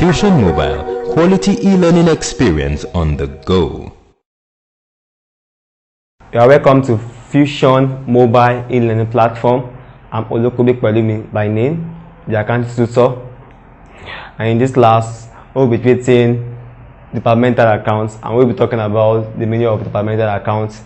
Fusion Mobile, quality e-learning experience on the go. You are welcome to Fusion Mobile e-learning platform. I'm Olokobek Palumi by name, the accounting tutor. And in this class, we'll be treating departmental accounts, and we'll be talking about the meaning of departmental accounts,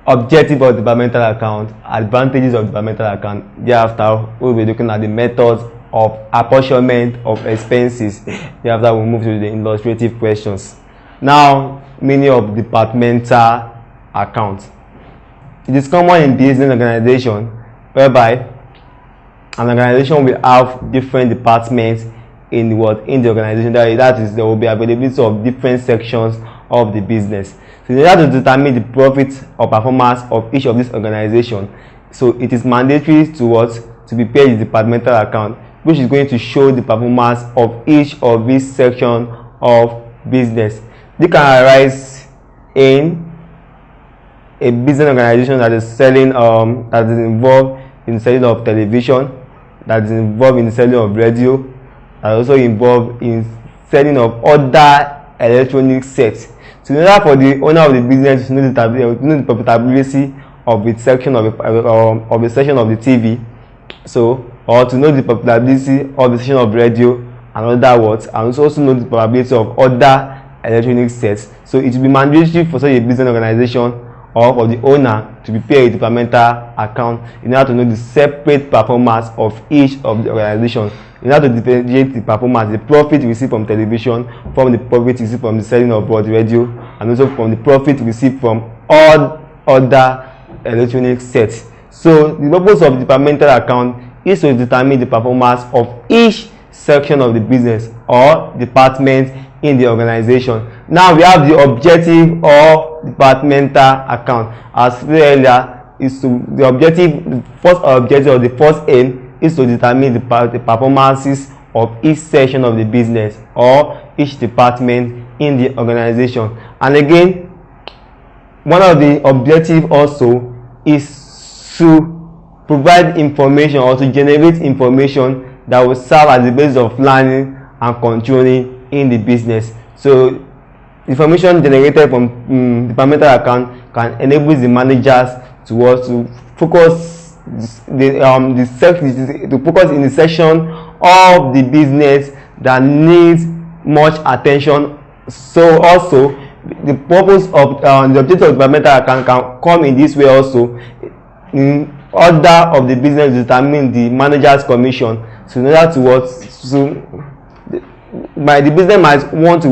objective of departmental account, advantages of departmental account. Thereafter, we'll be looking at the methods of apportionment of expenses. Thereafter, we'll move to the illustrative questions. Now, meaning of departmental account. It is common in business organization whereby an organization will have different departments in the organization. That is, there will be availability of different sections of the business. So in order to determine the profit or performance of each of these organizations, so it is mandatory to prepare the departmental account, which is going to show the performance of each of these sections of business. They can arise in a business organization that is selling, that is involved in the selling of television, that is involved in the selling of radio, that is also involved in selling of other electronic sets. So in order for the owner of the business to know the profitability of the section of the section of the TV, or to know the profitability of the section of radio and other words, and also know the probability of other electronic sets. So it will be mandatory for such a business organization or for the owner to prepare a departmental account in order to know the separate performance of each of the organizations, in order to differentiate the performance, the profit received from television, from the profit received from the selling of radio, and also from the profit received from all other electronic sets. So the purpose of the departmental account is to determine the performance of each section of the business or department in the organization. Now we have the objective of departmental account. As stated earlier, the first objective or the first aim is to determine the performances of each section of the business or each department in the organization. And again, one of the objectives also is to provide information or to generate information that will serve as the basis of planning and controlling in the business. So information generated from departmental account can enable the managers to focus to focus in the section of the business that needs much attention. So also the purpose of the objective of departmental account can come in this way also, in order of the business to determine the manager's commission. So in order to the business might want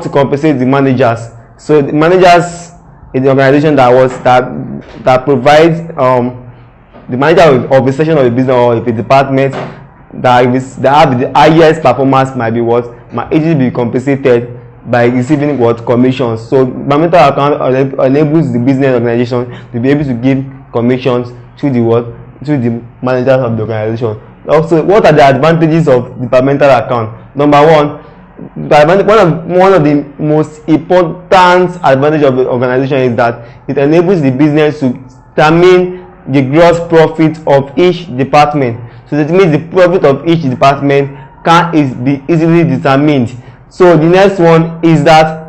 to compensate the managers. So the managers in the organization that provides the manager of a section of the business or a department that have the highest performance might easily be compensated by receiving commissions. So departmental account enables the business organization to be able to give commissions to the managers of the organization. Also, what are the advantages of departmental account? Number one, one of the most important advantages of the organization is that it enables the business to determine the gross profit of each department. So that means the profit of each department can be easily determined. So the next one is that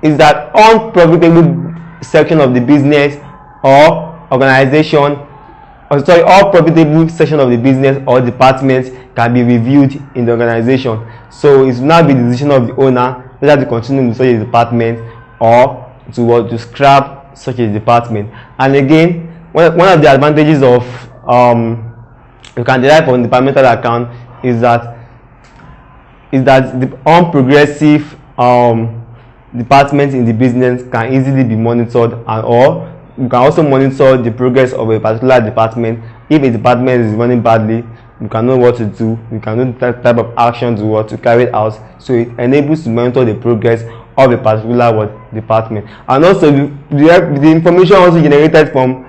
unprofitable section of the business or organization, all profitable section of the business or department can be reviewed in the organization. So it will now be the decision of the owner whether to continue with such a department or to scrap such a department. And again, one of the advantages of you can derive from departmental account is that the unprogressive departments in the business can easily be monitored, or you can also monitor the progress of a particular department. If a department is running badly, you can know what to do, you can know the type of action to carry out. So it enables to monitor the progress of a particular department. And also the information also generated from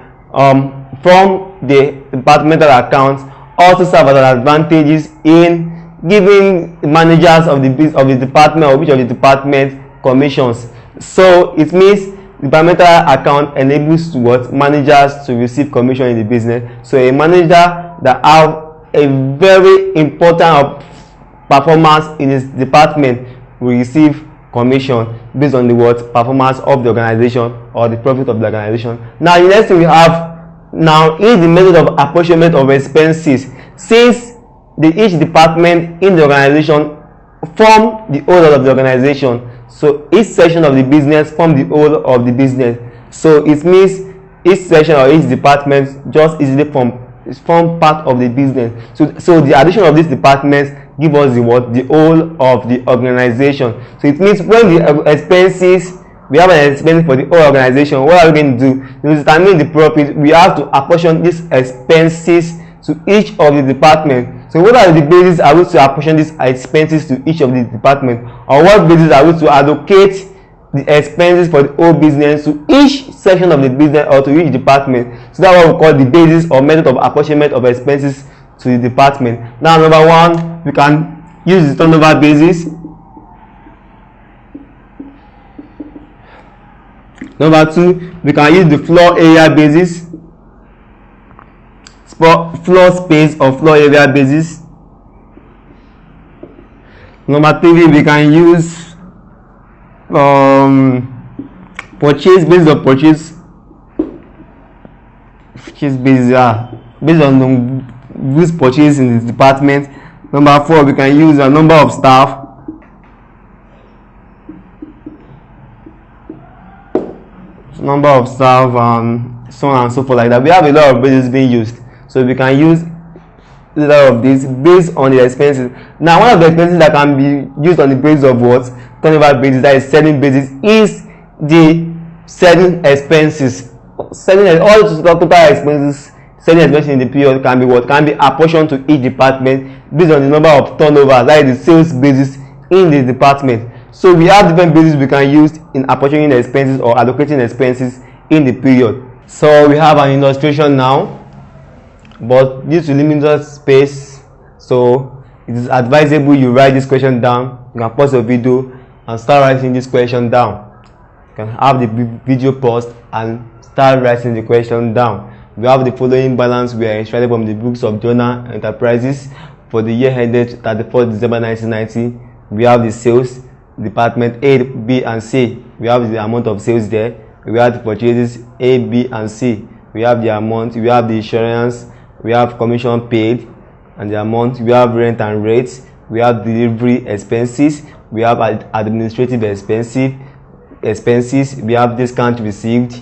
the departmental accounts also serve as advantages in giving managers of the department or which of the department commissions. So it means departmental account enables managers to receive commission in the business. So a manager that have a very important performance in his department will receive commission based on the performance of the organization or the profit of the organization. Now the next thing we have now is the method of apportionment of expenses. Since each department in the organization form the whole of the organization, so each section of the business form the whole of the business. So it means each section or each department just easily form part of the business. So the addition of these departments give us the whole of the organization. So it means when the expenses, we have an expense for the whole organization, what are we going to do? To determine the profit, we have to apportion these expenses to each of the departments. So what are the basis are we to apportion these expenses to each of the departments, or what basis are we to allocate the expenses for the whole business to each section of the business or to each department? So that's what we call the basis or method of apportionment of expenses to the department. Now number one, we can use the turnover basis. Number two, we can use the floor area basis, floor space or floor area basis. Number three, we can use purchase based on purchase basis, based on the goods purchased in the department. Number four, we can use a number of staff. Number of staff and so on and so forth like that. We have a lot of bases being used, so we can use a lot of this based on the expenses. Now one of the expenses that can be used on the basis of what turnover basis, that is selling basis, is the selling expenses. All total expenses, selling expenses in the period can be apportioned to each department based on the number of turnovers, that is the sales basis in the department. So we have different bases we can use in apportioning the expenses or allocating expenses in the period. So we have an illustration now, but due to limited space, so it is advisable you write this question down. You can pause your video and start writing this question down. You can have the video paused and start writing the question down. We have the following balance we are extracted from the books of Jonah Enterprises for the year ended 31st December 1990. We have the sales, department A, B, and C. We have the amount of sales there. We have the purchases A, B, and C. We have the amount. We have the insurance. We have commission paid and the amount. We have rent and rates. We have delivery expenses. We have administrative expenses. We have discount received.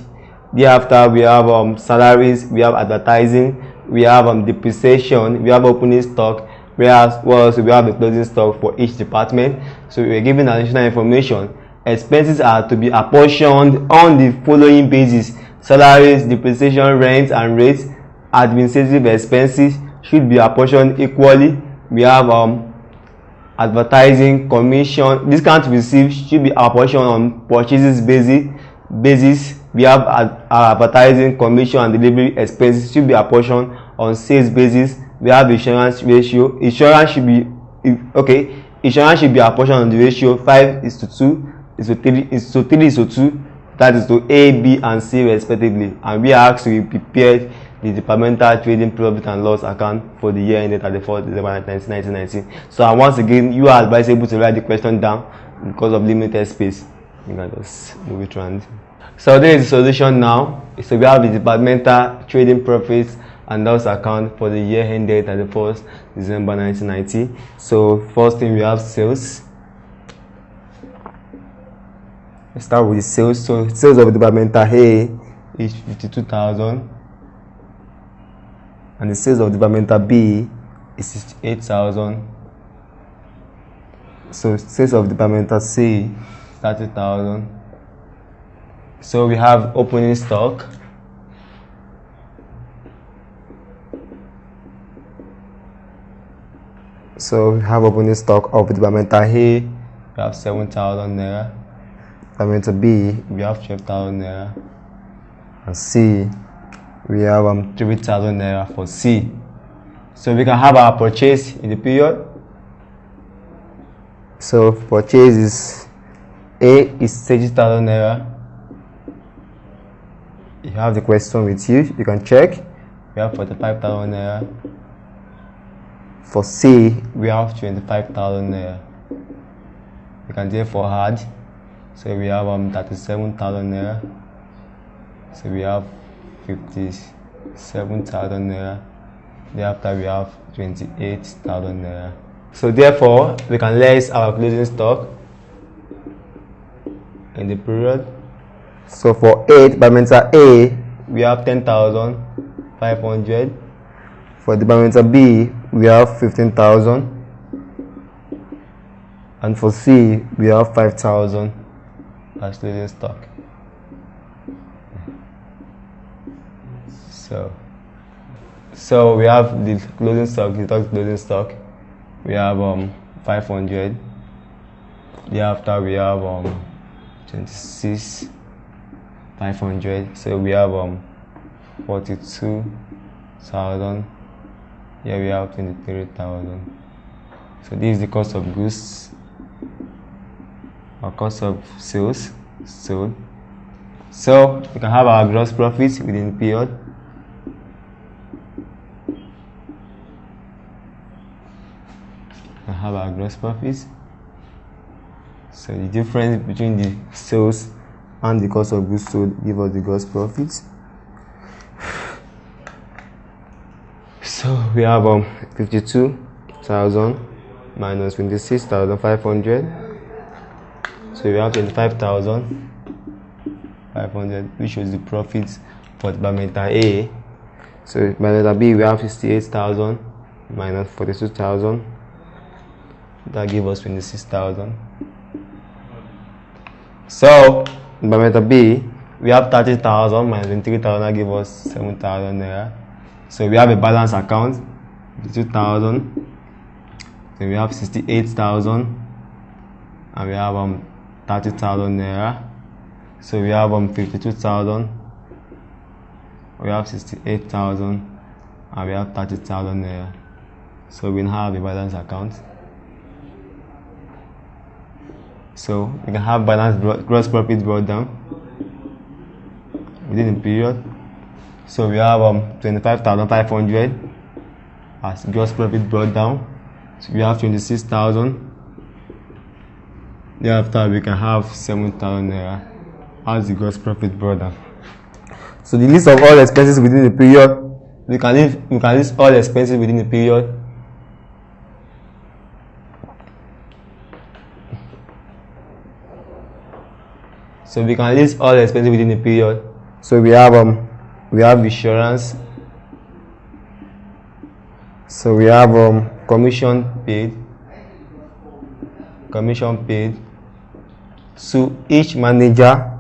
Thereafter, we have salaries. We have advertising. We have depreciation. We have opening stock. Whereas we have the closing stock for each department. So we are given additional information. Expenses are to be apportioned on the following basis: salaries, depreciation, rent and rates. Administrative expenses should be apportioned equally. We have advertising, commission, discount received should be apportioned on purchases basis. We have advertising, commission and delivery expenses should be apportioned on sales basis. We have insurance ratio. Insurance should be Insurance should be apportioned on the ratio 5:2, 3:2. That is to A, B, and C respectively. And we are asked to prepare the departmental trading profit and loss account for the year ended 31st December 1990. So once again, you are advisable to write the question down because of limited space. You can just move it around. So there is the solution now. So we have the departmental trading profits and loss account for the year ended 31st December 1990. So first thing, we have sales. Let's start with the sales. So sales of departmental A is 52,000, and the sales of departmental B is 68,000. So sales of departmental C 30,000. So we have opening stock. So we have opening stock of departmental A, we have 7,000 naira. Departmental B, we have 12,000 naira. And C, we have 3,000 naira for C. So we can have our purchase in the period. So purchase is A is 30,000 naira. You have the question with you, you can check. We have 45,000 naira For C, we have 25,000 naira. We can therefore add. So we have 37,000 naira. So we have 57,000 naira. Thereafter we have 28,000 naira. So therefore we can list our closing stock in the period. So for Departmental A, we have 10,500. For Departmental B, we have 15,000. And for C, we have 5,000 as closing stock. So we have the closing stock, the total closing stock. We have 500. Thereafter we have 26,500. So we have 42,000. Here we have 23,000. So this is the cost of goods, our cost of sales sold. So we can have our gross profit within the period. We can have our gross profits. So the difference between the sales and the cost of goods sold give us the gross profits. So we have 52,000 minus 26,500. So we have 25,500, which was the profits for Departmental A. So Departmental B, we have 68,000 minus 42,000. That gives us 26,000. So Departmental B, we have 30,000 minus 23,000. That gives us 7,000 naira. So we have a balance account, 2,000. So we have 68,000, and we have 30,000 naira. So we have 52,000. We have 68,000, and we have 30,000 naira. So we have a balance account. So we can have balance gross profit brought down within the period. So we have 25,500 as gross profit brought down. So we have 26,000. Thereafter we can have 7,000 naira as the gross profit brought down. So the list of all expenses within the period, we can list all expenses within the period. So we can list all expenses within the period. So we have insurance. So we have commission paid to each manager.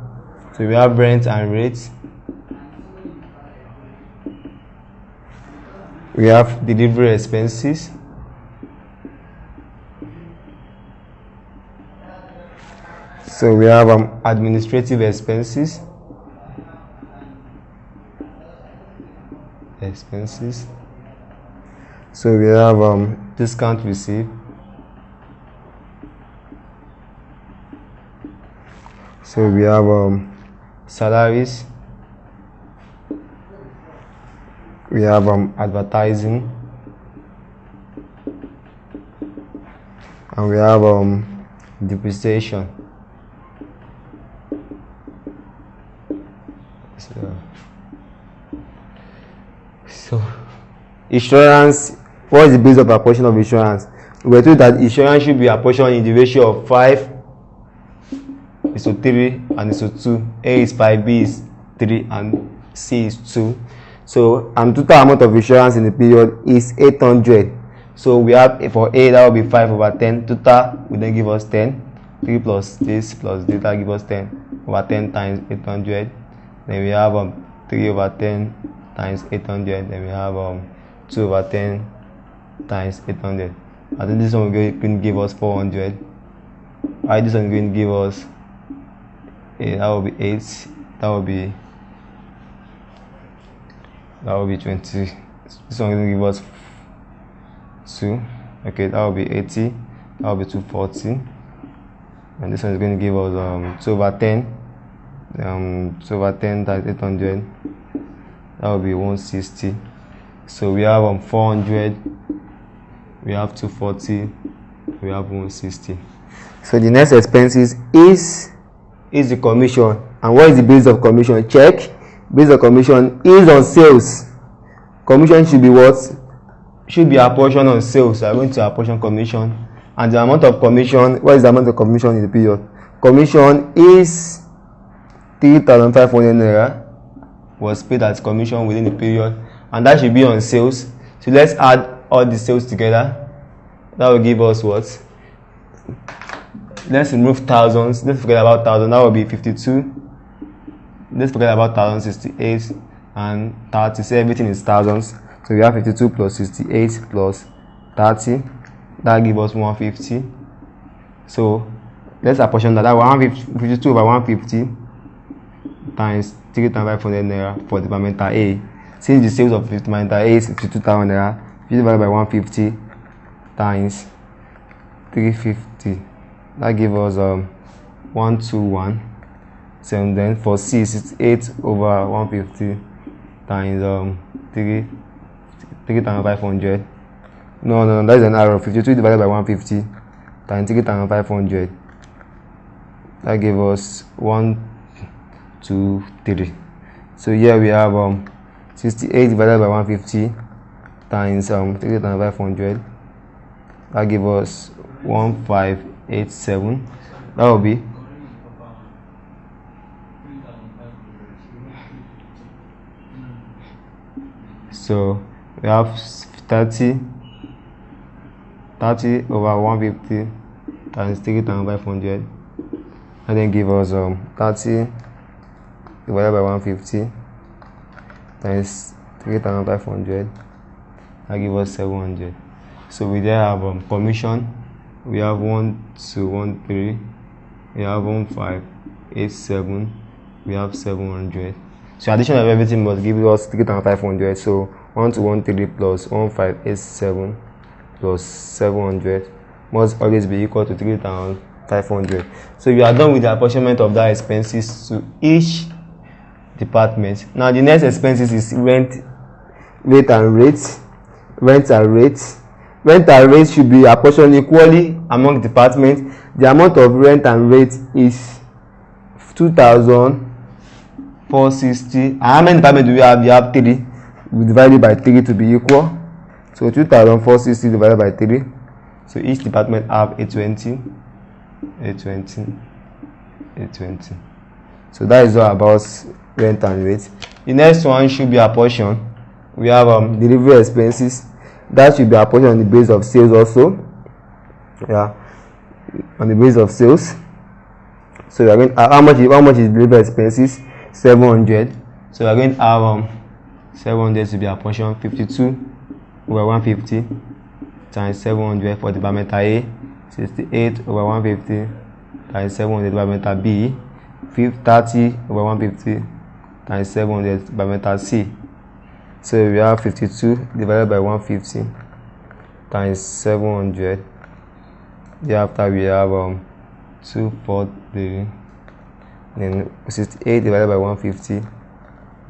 So we have rent and rates. We have delivery expenses. So we have administrative expenses. So we have discount received. So we have salaries. We have advertising, and we have depreciation. So insurance. What is the base of a portion of insurance? We were told that insurance should be apportioned in the ratio of 5:3 and 2. A is 5, B is 3, and C is 2. So total amount of insurance in the period is 800. So we have for A, that will be 5/10. Total will then give us 10. 3 plus this plus this, that give us 10/10 times 800. Then we have 3/10 times 800. Then we have 2/10 times 800. I think this one will going to give us 400. Alright, this one is going to give us 8. That will be 8. That will be 20. This one is going to give us 2. Okay, that will be 80. That will be 240. And this one is going to give us 2/10. 2/10 times 800. That will be 160. So we have 400 we have 240, we have 160. So the next expenses is the commission. And what is the base of commission? Check. Base of commission is on sales. Commission should be what? Should be apportioned on sales. So I'm going to apportion commission. And the amount of commission, what is the amount of commission in the period? Commission is 3,500 naira was paid as commission within the period, and that should be on sales. So let's add all the sales together. That will give us what? Let's remove thousands. Let's forget about thousand. That will be 52. Let's forget about 1,068 and 30. So everything is thousands. So we have 52 plus 68 plus 30. That gives us 150. So let's apportion that. That 152 over 150 times 3,500 naira for Departmental A. Since the sales of Departmental A is 52,000 naira, 50 divided by 150 times 350. That gives us 121. So then for C, 68 over 150 times 3,500. No, that is an error. 52 divided by 150 times 3,500. That gives us 1, 2, 3. So here we have 68 divided by 150 times 3,500. That gives us 1587. That will be so we have 30 over 150 times 3,500, and then give us 30 divided by 150 times 3,500. That gives us 700. So we there have commission. We have 1213. We have 1587. We have 700. So addition of everything must give us 3,500. So 1213 plus 1587 plus 700 must always be equal to 3,500. So you are done with the apportionment of that expenses to each department. Now the next expenses is rent and rates. Rent and rates should be apportioned equally among departments. The amount of rent and rate is 2,460. And how many departments do we have? We have 3. We divide it by 3 to be equal. So 2,460 divided by 3. So each department have 820. So that is all about rent and rate. The next one should be apportioned. We have delivery expenses. That should be apportioned on the base of sales also. Yeah, on the base of sales. So we are going how much is delivery expenses? 700. So we are going to have 700 to be apportioned. 52 over 150 times 700 for Departmental A. 68 over 150 times 700 Departmental B. 30 over 150 times 700 Departmental C. So we have 52 divided by 150 times 700. Thereafter we have 243. Then 68 divided by 150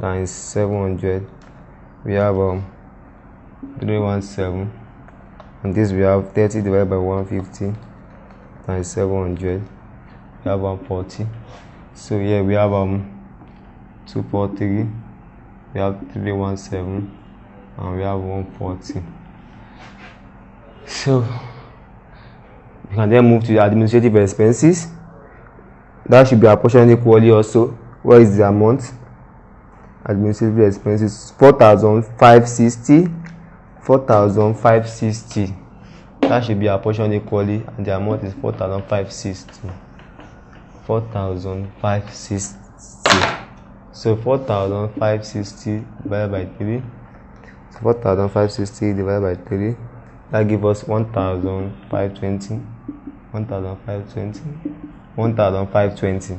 times 700. We have 317. And this we have 30 divided by 150 times 700. We have 140. So here we have 243. We have 317 and we have 140. So we can then move to the administrative expenses. That should be apportioned equally also. What is the amount? Administrative expenses 4,560. 4,560. That should be apportioned equally, and the amount is 4,560. 4,560. So 4,560 divided by 3. So 4,560 divided by 3. That gives us 1,520. 1,520. 1,520.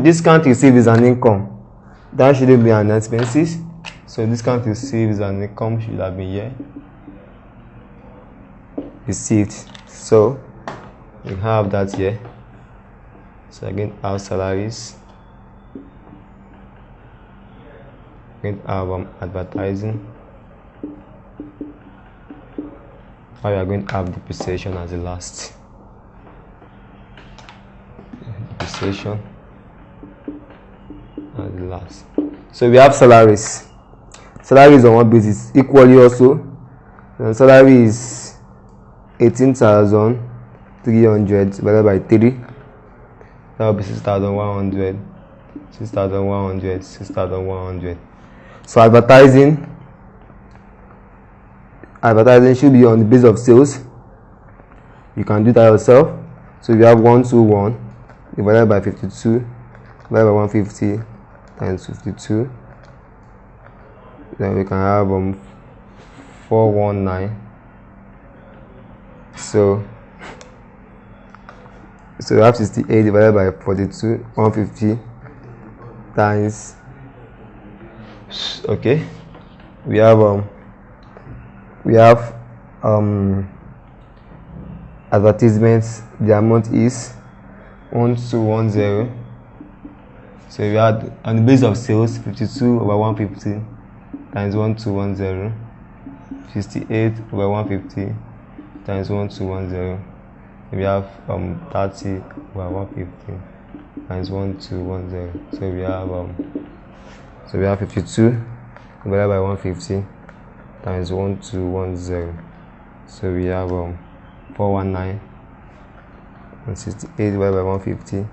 Discount received is an income. That shouldn't be an expenses. So discount received is an income should have been here. Received. So we have that here. So again, our salaries. Again, our advertising. Now we are going to have depreciation as the last. Depreciation as the last. So we have salaries. Salary is on one basis equally also. And salary is 18,300 divided by 3. That will be 6,100, 6,100, 6,100. So advertising should be on the base of sales. You can do that yourself. So we have 121 divided by 52 divided by 150 times 52. Then we can have 419. So we have 68 divided by 42, 150 times. Okay, we have advertisements. The amount is 1210. So we had on the base of sales 52 over 150 times 1210, 58 over 150 times 1210. We have 30 over 150 times 1210. So we have 52 divided by 150 times 1210. So we have 419 and 68 divided by 150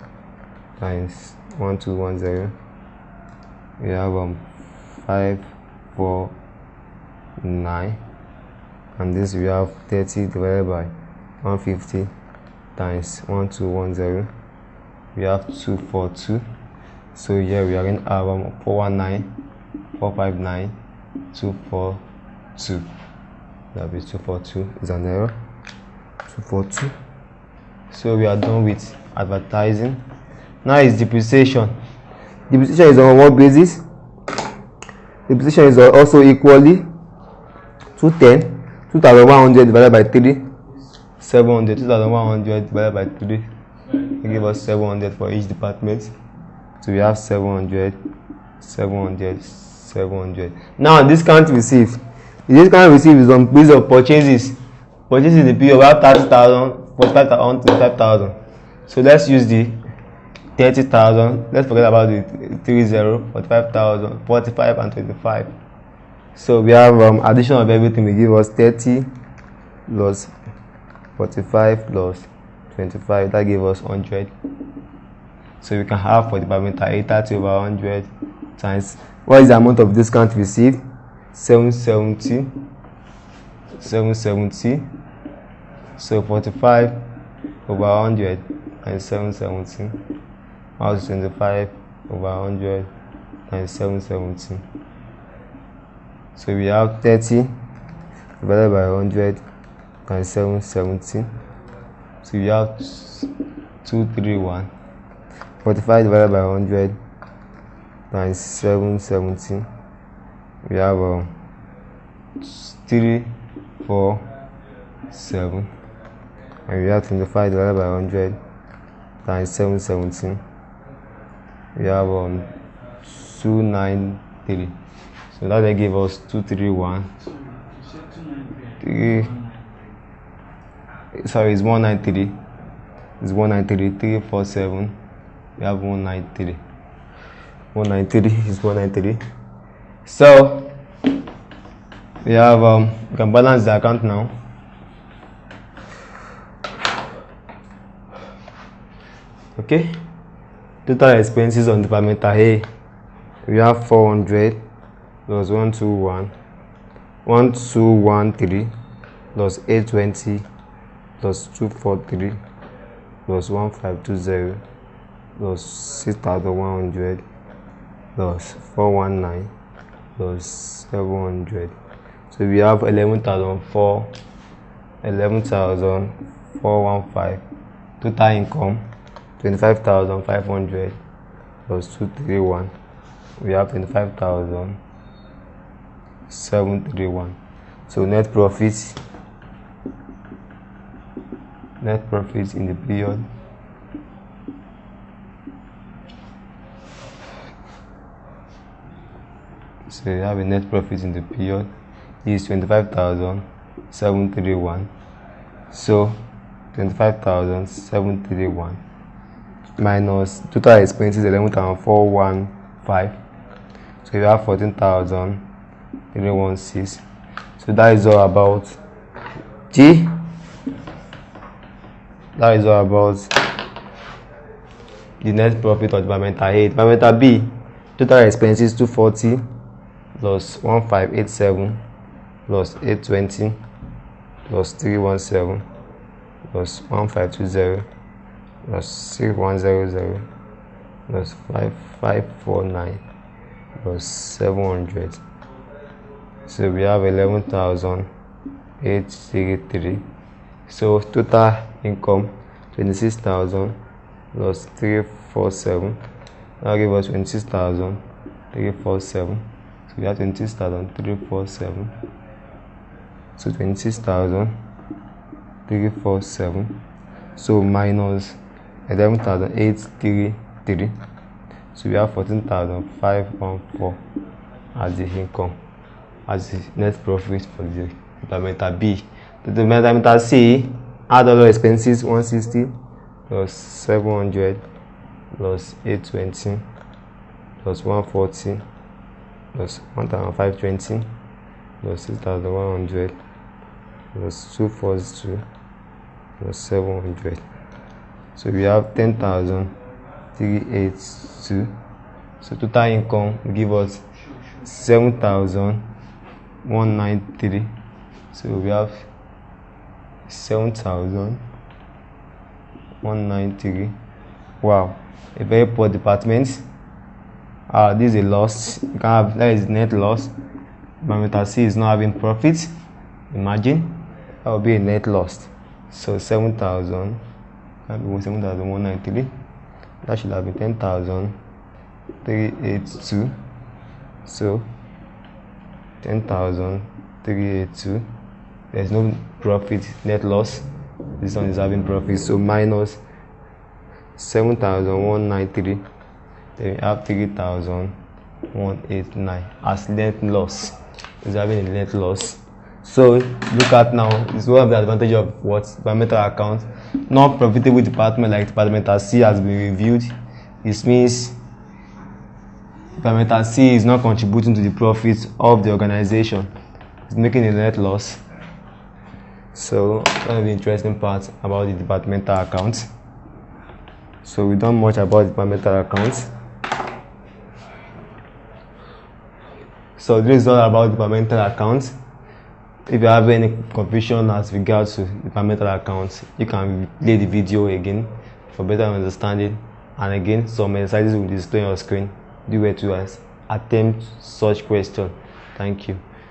times 1210. We have 549, and this we have 30 divided by 150 times 1210. We have 242. So here we are going to have 419, 459, 242. That is 242 is an error. 242. So we are done with advertising. Now is depreciation. Depreciation is on what basis? Depreciation is also equally 210, 2,100 divided by 3, 700, 2,100 divided by 3. They give us 700 for each department. So we have 700, 700, 700. Now discount received. The discount received is on base of purchases. Purchases in the period we have 30,000, 45,000, 25,000. So let's use the 30,000. Let's forget about the 30, 45,000, 45 and 25. So we have addition of everything will give us 30 plus 45 plus 25. That gives us 100. So we can have for departmental 830 over 100 times. What is the amount of discount received? 770. 770. So 45 over 100 times 770. House 25 over 100 times 770. So we have 30 divided by 100 times 770. So we have 231. 45 divided by 100 times 770. We have 347. And we have 25 divided by 100 times 770. We have 293. So that they give us 231. Sorry, it's 193. It's 193. 347. We have 193. 193 is 193. So we have we can balance the account now. Okay. Total expenses on departmental A. We have 400 plus 121, 1213 plus 820 plus 243 plus 1520 plus 6,100 plus 419 plus 700. So we have 11,415. Total income 25,500 plus 231. We have 25,731. So net profit in the period So you have a net profit in the period is 25,731 So 25,731 minus total expenses 11,415. So you have 14,316. So that is all about G. That is all about the net profit of Departmental A. Departmental B, total expenses 240 plus 1587 plus 820 plus 317 plus 1520 plus 6100 plus 5549 plus 700. So we have 11,833. So total income 26,000 plus 347. That give us 26,347. So we have 26,347. So 26,347. So minus 11,833. So we have 14,514 as the income, as the net profit for the Departmental B. The Departmental C, add all expenses 160 plus 700 plus 820 plus 140 plus 1,520 plus 6,100 plus 242 plus 700. So we have 10,382. So total income will give us 7,193. So we have 7,193. Wow, a very poor department. This is a loss. You can have, that is net loss. Departmental C is not having profit. Imagine that would be a net loss. So 7,193. That should have been 10,382. So 10,382. There's no profit, net loss. This one is having profit. So minus 7,193. Then we have 3,189 as net loss. It's having a net loss. So look at now, it's one of the advantages of what Departmental account. Not profitable department like Departmental C has been reviewed. This means Departmental C is not contributing to the profits of the organization. It's making a net loss. So one of the interesting parts about the Departmental account. So we don't much about Departmental accounts. So this is all about Departmental accounts. If you have any confusion as regards to Departmental accounts, you can play the video again for better understanding. And again, some exercises will display on your screen. Do well to attempt such question. Thank you.